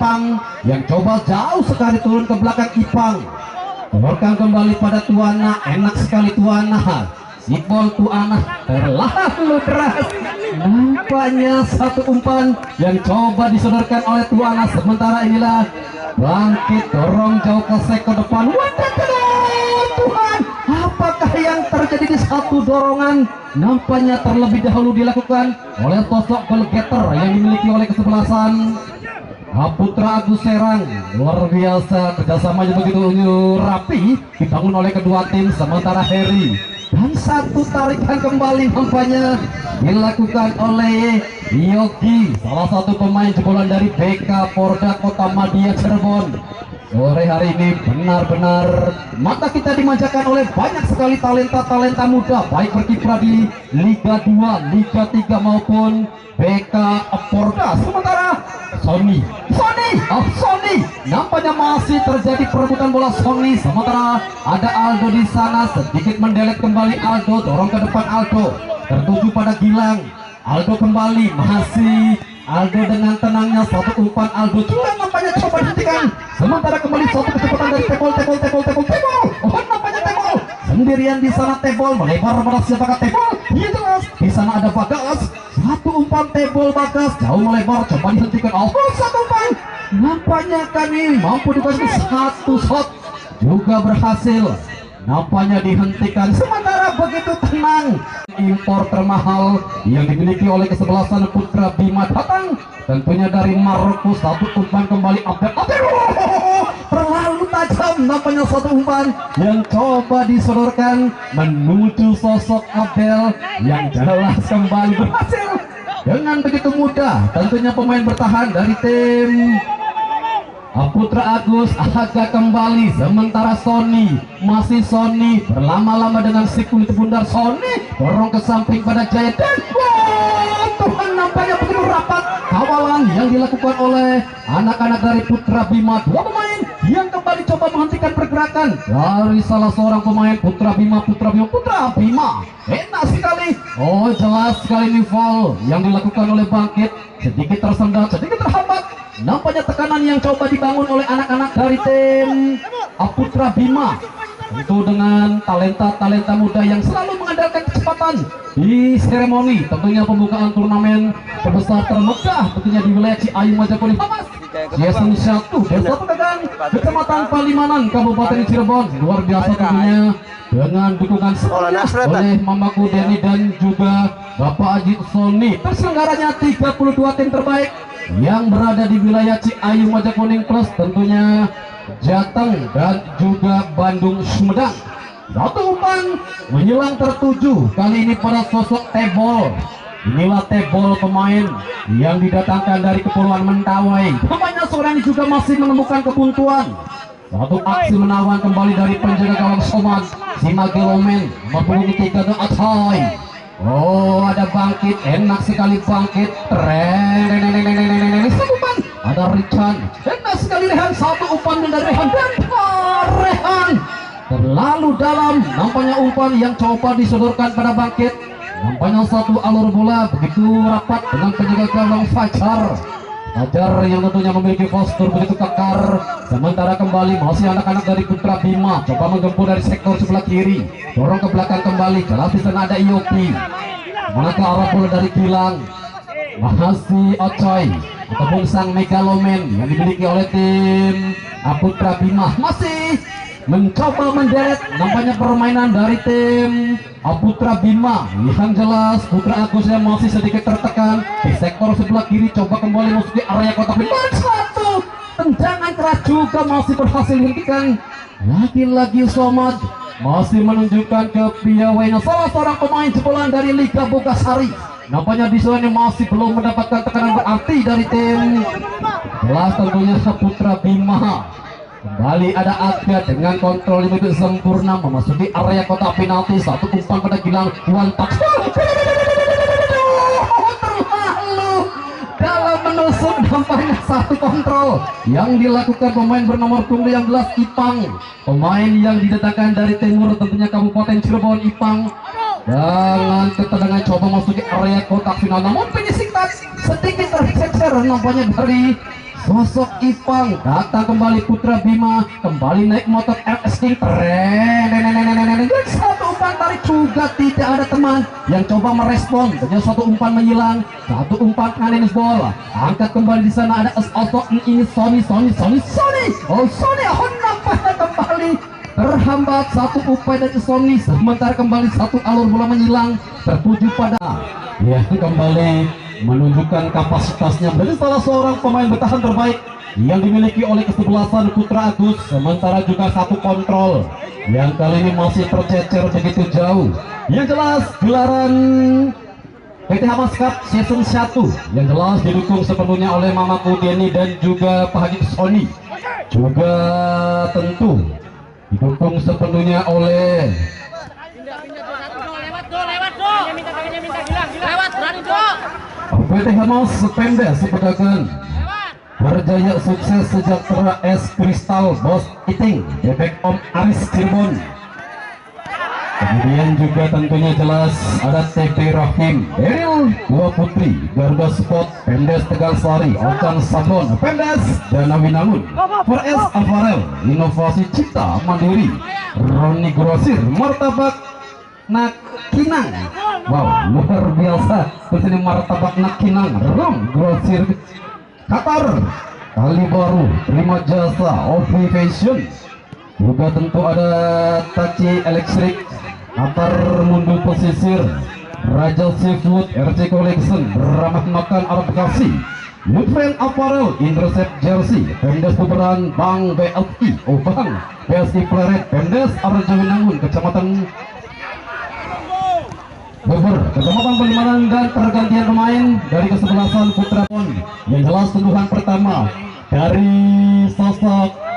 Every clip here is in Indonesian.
Ipang yang coba jauh sekali turun ke belakang Ipang. Keluarkan kembali pada Tuana, enak sekali Tuana. Sipol Tuana terlalu keras. Nampaknya satu umpan yang coba disodorkan oleh Tuana. Sementara inilah Bangkit dorong jauh ke sektor depan. Wadah, Tuhan, apakah yang terjadi di satu dorongan? Nampaknya terlebih dahulu dilakukan oleh sosok goal getter yang dimiliki oleh kesebelasan Putra Agus Serang. Luar biasa, kerjasamanya begitu rapi dibangun oleh kedua tim. Sementara Heri dan satu tarikan kembali nampaknya dilakukan oleh Yogi, salah satu pemain jebolan dari BK Porda Kota Madia Cirebon. Sore hari ini benar-benar mata kita dimanjakan oleh banyak sekali talenta-talenta muda, baik berkiprah di Liga 2, Liga 3 maupun BK Porda. Sementara Sony nampaknya masih terjadi perebutan bola Sony. Sementara ada Aldo di sana, sedikit mendelet kembali Aldo, dorong ke depan Aldo, tertuju pada Gilang. Aldo kembali, masih Aldo dengan tenangnya, satu umpan Aldo juga nampaknya coba dihentikan. Sementara kembali satu kecepatan dari Tebol. Oh, nampaknya Tebol sendirian di sana. Tebol melebar pada siapakah Tebol? Iya jelas, di sana ada Bagas. Satu umpan Tebol Bagas jauh melebar, coba dihentikan. Oh, satu umpan. Nampaknya kami mampu dikasih satu shot juga berhasil. Nampaknya dihentikan. Sementara begitu tenang, impor termahal yang dimiliki oleh kesebelasan Putra Bima datang tentunya dari Maroko. Satu umpan kembali Abdel. Terlalu tajam nampaknya satu umpan yang coba disodorkan menuju sosok Abdel yang jelas kembali berhasil dengan begitu mudah. Tentunya pemain bertahan dari tim Putra Agus agak kembali. Sementara Sony, masih Sony berlama-lama dengan si kulit bundar. Sony dorong ke samping pada Jaya dan Tuhan, nampaknya begitu rapat kawalan yang dilakukan oleh anak-anak dari Putra Bima. Dua pemain yang kembali coba menghentikan pergerakan dari salah seorang pemain Putra Bima. Enak sekali. Oh, jelas sekali ini foul yang dilakukan oleh Bangkit. Sedikit tersendat, sedikit terhambat. Nampaknya tekanan yang coba dibangun oleh anak-anak dari tim Putra Bima, tentu dengan talenta-talenta muda yang selalu mengandalkan kecepatan di seremoni tentunya pembukaan turnamen terbesar termegah tentunya di wilayah Ciayu Majakuning. Jason 1 Desa Pedagang, Kecamatan Palimanan, Kabupaten Cirebon. Luar biasa tentunya dengan dukungan oleh Mamaku Denny dan juga Bapak Haji Sony. Terselenggaranya 32 tim terbaik yang berada di wilayah Ciayu Majakuning plus tentunya Jateng dan juga Bandung Sumedang. Satu umpan menyilang tertuju kali ini pada sosok Tebol. Inilah Tebol, pemain yang didatangkan dari Kepulauan Mentawai. Namanya sore ini juga masih menemukan kebuntuan. Satu aksi menawan kembali dari penjaga gawang Somad Simagelomen mempunyai 3 dan Atai. Oh, ada Bangkit, enak sekali Bangkit. Ada Richan, enak sekali Rehan, satu umpan dari Rehan dan Rehan terlalu dalam. Nampaknya umpan yang coba disodorkan pada Bangkit. Nampaknya satu alur bola begitu rapat dengan penjaga gawang Fajar yang tentunya memiliki postur begitu kekar. Sementara kembali masih anak-anak dari Putra Bima coba menggempur dari sektor sebelah kiri, dorong ke belakang kembali. Jelas di sana ada Yopi. Mana ke arah bola dari Gilang, masih Ocoy ataupun sang Megalomen yang dimiliki oleh tim Putra Bima masih mencoba menderet. Nampaknya permainan dari tim Putra Bima yang jelas Putra Agus yang masih sedikit tertekan di sektor sebelah kiri, coba kembali masuk di area kotak penalti. Satu tendangan keras juga masih berhasil dihentikan. Lagi-lagi Somad masih menunjukkan kepiawaiannya, salah seorang pemain jebolan dari Liga Bogasari. Nampaknya di sana masih belum mendapatkan tekanan berarti dari tim jelas tentunya Putra Bima. Kembali ada Aga dengan kontrol yang begitu sempurna memasuki area kotak penalti. Satu umpan pada Gilang, one touch. Terlalu dalam menusuk. Nampaknya satu kontrol yang dilakukan pemain bernomor punggung yang jelas Ipang, pemain yang didatangkan dari timur tentunya Kabupaten Cirebon. Ipang dengan ketenangan coba masuk ke area kotak final, namun finishing touch sedikit tercecer nampaknya dari sosok Ipang. Datang kembali Putra Bima, kembali naik motor RS King. Dan satu umpan tarik juga tidak ada teman yang coba merespon. Hanya satu umpan menghilang, satu umpan nganin bola. Angkat kembali di sana ada Auto. Ini Sony. Oh Sony, nampaknya kembali terhambat satu upaya dari Sony. Sementara kembali satu alur bola menghilang tertuju pada ya, kembali menunjukkan kapasitasnya menjadi salah seorang pemain bertahan terbaik yang dimiliki oleh kesebelasan Putra Agus. Sementara juga satu kontrol yang kali ini masih tercecer begitu jauh. Yang jelas gelaran PT Hamas Cup Season 1 yang jelas didukung sepenuhnya oleh Mamaku Denny dan juga Pak Haji Sony, juga tentu didukung sepenuhnya oleh PT Hamas Pemda Sepedakan, berjaya sukses sejahtera es kristal Bos Iting, bebek Om Aris Cirebon. Kemudian juga tentunya jelas ada TP Rahim, Eril Dua Putri, Garuda Sport, Pemdes Tegal Sari, Ocan Sabon, Pemdes Dana Winangun, Fores Aparel, Inovasi Cipta Mandiri, Roni Grosir, Martabak Nakinang. Wow, luar biasa. Kesini Martabak Nakinang, Rom Grosir Qatar, Kali Baru, Terima Jasa, Ovi Fashion. Juga tentu ada Tachi Elektrik, Qatar Mundu Pesisir, Raja Seafood, RC Collection, Ramah Makan Arab Bekasi, Nutrien Apparel, Intercept Jersey, Pemdes Puberan, Bank BLI, Bang PSI Pleret, Pemdes Arja Winangun, Kecamatan Bogor, Kecamatan Palimanan, dan pergantian pemain dari kesebelasan Putra Pon. Yang jelas tentukan pertama dari sosok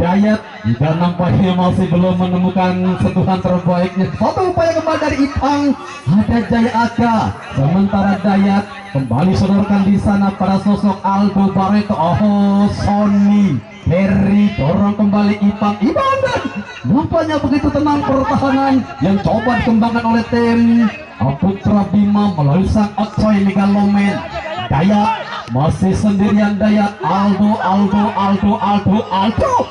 Dayat, dan nampaknya masih belum menemukan sentuhan terbaiknya. Satu upaya kembali dari Ipang, ada Jaya Aga. Sementara Dayat kembali sodorkan di sana pada sosok Aldo Barreto. Oh Sony, Harry dorong kembali Ipang. Dan nampaknya begitu tenang pertahanan yang coba dikembangkan oleh tim Putra Bima melalui sang Ocoy Megaloman. Dayat masih sendirian, Dayat. Aldo.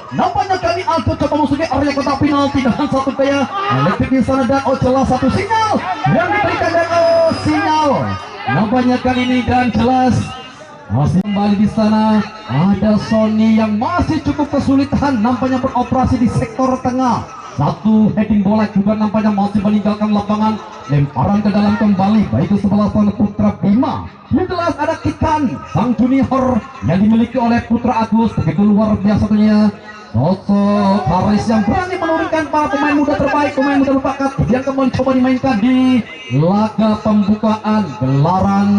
Nampaknya kali Aldo coba masuki area kotak penalti dengan satu gaya elektrik di sana, dan jelas satu sinyal yang diberikan, dan sinyal nampaknya kali ini, dan jelas masih kembali di sana ada Sony yang masih cukup kesulitan nampaknya beroperasi di sektor tengah. Satu heading bola juga nampaknya masih meninggalkan lapangan, lemparan ke dalam kembali baik kesebelasan Putra Bima. Yang jelas ada Kitan, sang junior yang dimiliki oleh Putra Agus. Begitu luar biasa tentunya sosok Haris yang berani menurunkan para pemain muda terbaik, pemain muda berbakat yang kembali coba dimainkan di laga pembukaan gelaran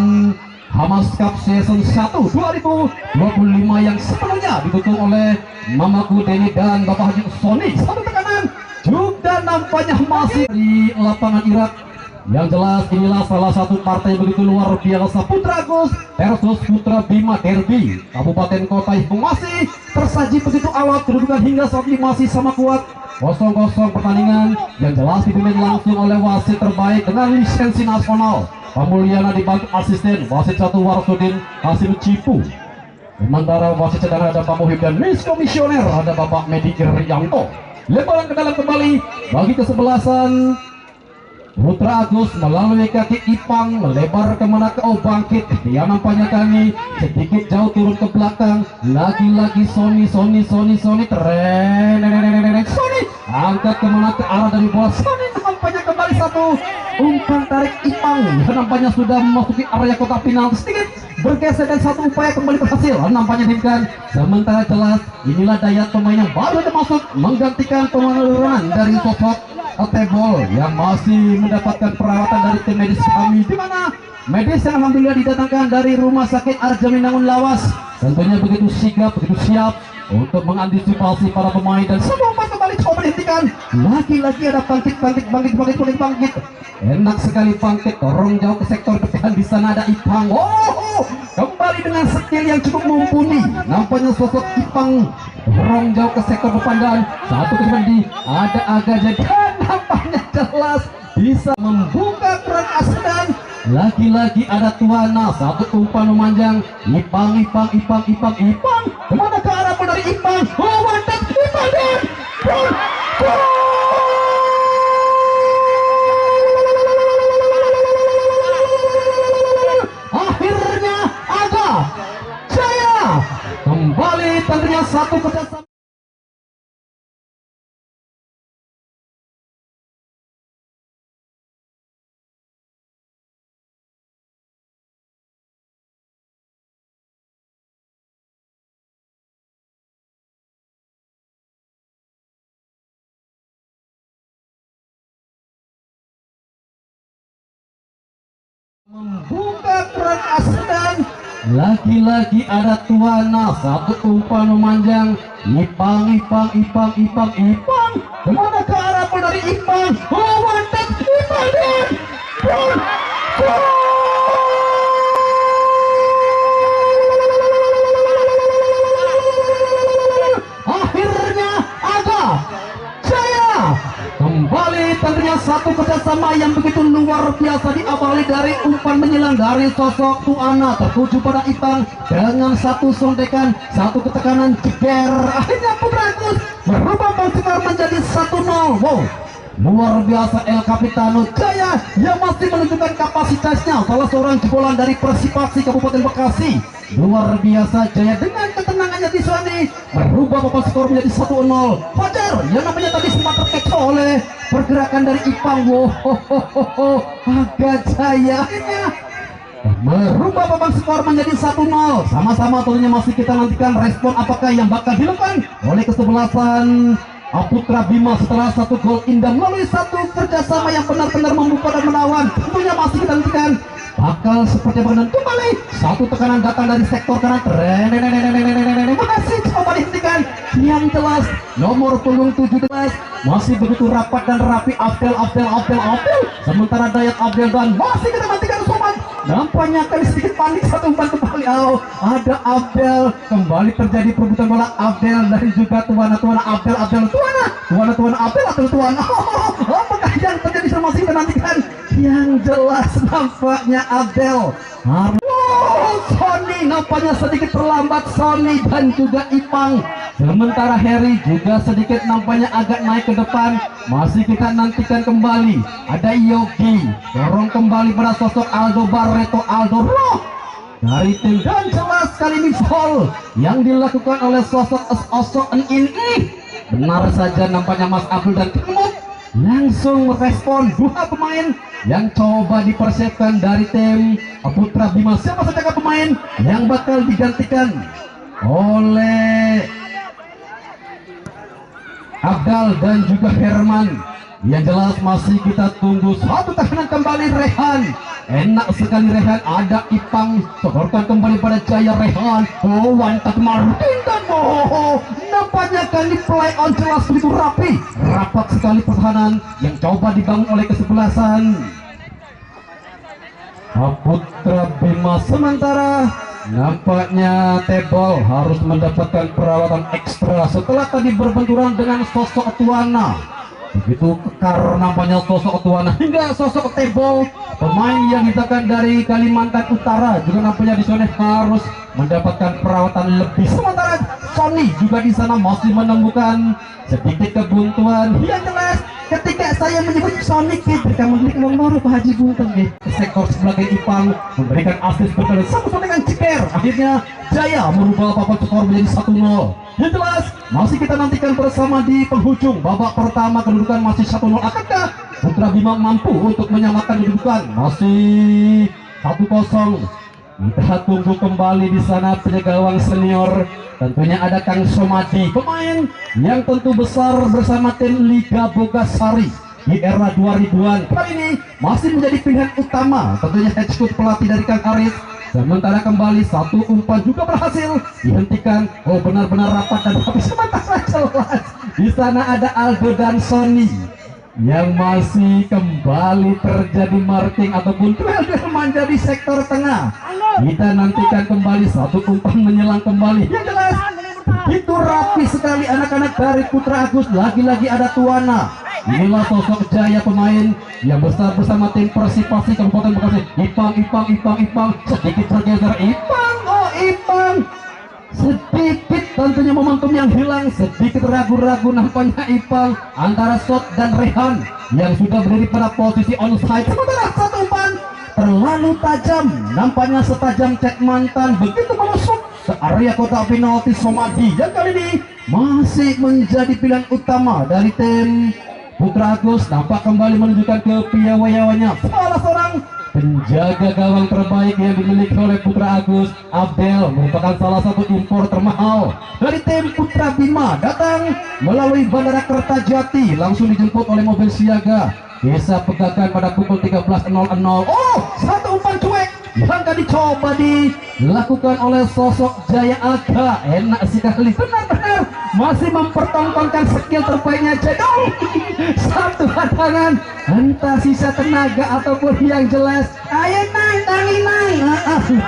Hamas Cup Season 1 2025 yang sepenuhnya didukung oleh Mamaku Denny dan Bapak Haji Sony. Satu tekanan juga nampaknya masih di lapangan Irak. Yang jelas inilah salah satu partai begitu luar biasa, Putra Agus versus Putra Bima derby Kabupaten Kota yang masih tersaji begitu awal, kedudukan hingga saat ini masih sama kuat 0-0 pertandingan yang jelas dipimpin langsung oleh wasit terbaik dengan lisensi nasional. Pamuliana dibantu asisten wasit 1 Warsudin Hasim Cipu. Sementara wasit cadangan ada Pak Muhib dan miskomisioner ada Bapak Medi Irianto. Lemparan ke dalam kembali bagi kesebelasan Putra Agus melalui kaki Ipang, melebar kemana ke bangkit. Dia nampaknya kami sedikit jauh turun ke belakang. Lagi-lagi Sony angkat kemana ke arah dari bola. Sony nampaknya kembali satu umpan tarik Ipang yang nampaknya sudah memasuki area kotak penalti, sedikit bergeser dan satu upaya kembali berhasil nampaknya diberikan. Sementara jelas inilah Dayat, pemain yang baru masuk menggantikan penurunan dari sosok Tebol yang masih mendapatkan perawatan dari tim medis kami, di mana medis yang alhamdulillah didatangkan dari Rumah Sakit Arja Winangun Lawas. Tentunya begitu sigap, begitu siap untuk mengantisipasi para pemain, dan semua kembali coba dihentikan. Lagi-lagi ada bangkit. Enak sekali bangkit, dorong jauh ke sektor depan. Di sana ada Ipang. Kembali dengan skill yang cukup mumpuni. Nampaknya sosok Ipang dorong jauh ke sektor depan, dan satu kembali ada Aga, dan nampaknya jelas bisa membuka keran asa dan lagi-lagi ada Tuana, satu umpan memanjang. Ipang kemana ke arah dari Ipang? Oh, mantap Ipang dan gol. Akhirnya ada Jaya kembali, tentunya satu kerjasama. Membuka peran Asdan, lagi-lagi ada Tuana, satu umpan memanjang. Ipang kemana ke arah dari Ipang? Oh, mantap Ipang dan gol. Akhirnya ada Jaya kembali, tentunya satu kerjasama yang begitu luar biasa diawali dari umpan menyelang dari sosok Tuana tertuju pada Ipang dengan satu sondekan, satu ketekanan jeger. Akhirnya Putra Agus merubah skor menjadi 1-0. Wow, luar biasa El Capitano Jaya yang masih menunjukkan kapasitasnya, salah seorang jebolan dari Persipasi Kabupaten Bekasi. Luar biasa Jaya dengan ketenangannya di sini merubah papan skor menjadi 1-0. Fajar yang namanya tadi sempat terkecoh oleh pergerakan dari Ipang. Agak Jaya akhirnya merubah papan skor menjadi 1-0. Sama-sama tentunya masih kita nantikan respon apakah yang bakal dilakukan oleh kesebelasan Putra Bima setelah satu gol indah melalui satu kerjasama yang benar-benar membuka dan melawan. Tentunya masih kita nantikan bakal seperti apa. Dan kembali satu tekanan datang dari sektor kanan, masih coba dihentikan. Yang jelas nomor punggung 17 masih begitu rapat dan rapi. Abdel sementara Dayat Abdel dan masih kita nantikan sobat. Nampaknya kali sedikit panik, satu umpan kembali. Ada Abdel, kembali terjadi perebutan bola. Abdel dari juga Tuana Abdel Tuana. Apakah yang terjadi sama masih menantikan? Yang jelas nampaknya Abdel Sony nampaknya sedikit terlambat, Sony dan juga Ipang. Sementara Harry juga sedikit nampaknya agak naik ke depan. Masih kita nantikan kembali. Ada Yogi dorong kembali pada sosok Aldo Barreto, Aldo Roh dari tim, dan jelas kali ini foul yang dilakukan oleh sosok ini. Benar saja nampaknya Mas Abdul dan Timur langsung merespon dua pemain yang coba dipersiapkan dari tim Putra Bima. Siapa saja pemain yang bakal digantikan oleh Abdal dan juga Herman? Yang jelas masih kita tunggu satu tekanan kembali Rehan. Enak sekali Rehan, ada Ipang sodorkan kembali pada Jaya. Rehan, oh mantap Martin dan nampaknya kali play on jelas begitu rapi, rapat sekali pertahanan yang coba dibangun oleh kesebelasan Putra Bima. Sementara nampaknya Tebol harus mendapatkan perawatan ekstra setelah tadi berbenturan dengan sosok Tuana. Begitu kekar nampaknya sosok Tuana hingga sosok Tebol, pemain yang ditekan dari Kalimantan Utara, juga nampaknya di sana harus mendapatkan perawatan lebih. Sementara Sony juga di sana masih menemukan sedikit kebuntuan. Yang jelas ketika saya menyebut Sonic ketika memiliki uang baru Pak Haji Buntung sektor sebagai Ipang memberikan asis berkali satu dengan ceker. Akhirnya Jaya merubah papan skor menjadi 1-0. Yang jelas masih kita nantikan bersama di penghujung babak pertama, kedudukan masih 1-0. Akankah Putra Bima mampu untuk menyamakan kedudukan? Masih 1-0. Kita tunggu kembali di sana penjaga gawang senior. Tentunya ada Kang Somadi, pemain yang tentu besar bersama tim Liga Bogasari di era 2000-an. Kali ini masih menjadi pilihan utama, tentunya head coach pelatih dari Kang Aris. Sementara kembali satu umpan juga berhasil dihentikan. Oh, benar-benar rapat dan habis. Sementara jelas di sana ada Aldo dan Sony yang masih kembali terjadi marking ataupun duel manja di sektor tengah. Kita nantikan kembali satu umpan menyelang kembali. Yang jelas itu rapi sekali anak-anak dari Putra Agus. Lagi-lagi ada Tuana, Inilah sosok Jaya, pemain yang besar bersama tim Persipasi Kabupaten Bekasi. Ipang sedikit bergeser. Ipang sedikit tentunya momentum yang hilang, sedikit ragu-ragu nampaknya Ipang antara Shot dan Rehan yang sudah berdiri pada posisi onside. Sementara satu umpan terlalu tajam, nampaknya setajam cek mantan, begitu masuk ke area kotak penalti Somadi yang kali ini masih menjadi pilihan utama dari tim Putra Agus. Nampak kembali menunjukkan kepiawaiannya salah seorang penjaga gawang terbaik yang dimiliki oleh Putra Agus. Abdel merupakan salah satu impor termahal dari tim Putra Bima, datang melalui Bandara Kertajati, langsung dijemput oleh mobil siaga. Bisa pegakan pada pukul 13.00. Oh, satu umpan cuek yang tadi coba dilakukan oleh sosok Jaya Aga. Enak sekali, benar-benar masih mempertontonkan skill terbaiknya Cedong. Satu hadangan, entah sisa tenaga ataupun yang jelas ayo naik,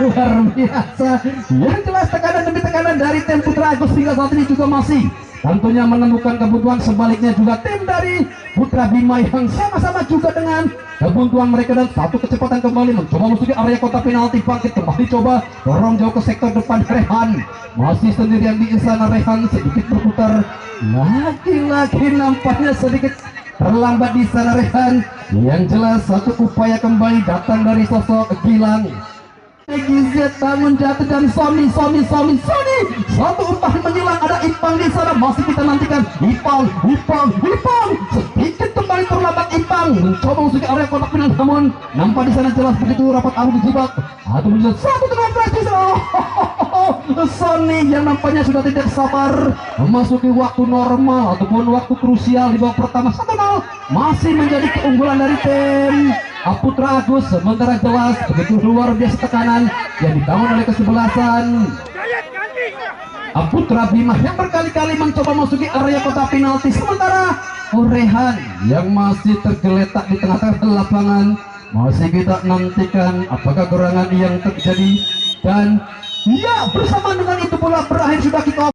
luar biasa. Yang jelas tekanan demi tekanan dari tim Putra Agus hingga saat ini juga masih tentunya menemukan kebutuhan. Sebaliknya juga tim dari Putra Bima yang sama-sama juga dengan kebutuhan mereka, dan satu kecepatan kembali mencoba masuk ke area kotak penalti. Bangkit kembali, coba dorong jauh ke sektor depan. Rehan masih sendirian di sana. Rehan sedikit berputar, lagi-lagi nampaknya sedikit terlambat di sana Rehan. Yang jelas satu upaya kembali datang dari sosok Gilang. GZ namun jatuh dari Sony. Satu umpan menyilang, ada Ipang di sana, masih kita nantikan. Ipang sedikit kembali terlambat. Ipang mencoba masuk ke area kotak penalti, namun nampak di sana jelas begitu rapat arus dijebak atau menjelaskan satu dengan praktis. Sony yang nampaknya sudah tidak sabar memasuki waktu normal ataupun waktu krusial di babak pertama. 1-0 masih menjadi keunggulan dari tim Putra Agus. Sementara jelas begitu luar biasa tekanan yang dibangun oleh kesebelasan Putra Bima yang berkali-kali mencoba masuk ke area kotak penalti. Sementara Rehan yang masih tergeletak di tengah-tengah lapangan, masih kita nantikan apakah gerangan yang terjadi. Dan ya, bersama dengan itu bola berakhir, sudah kick off.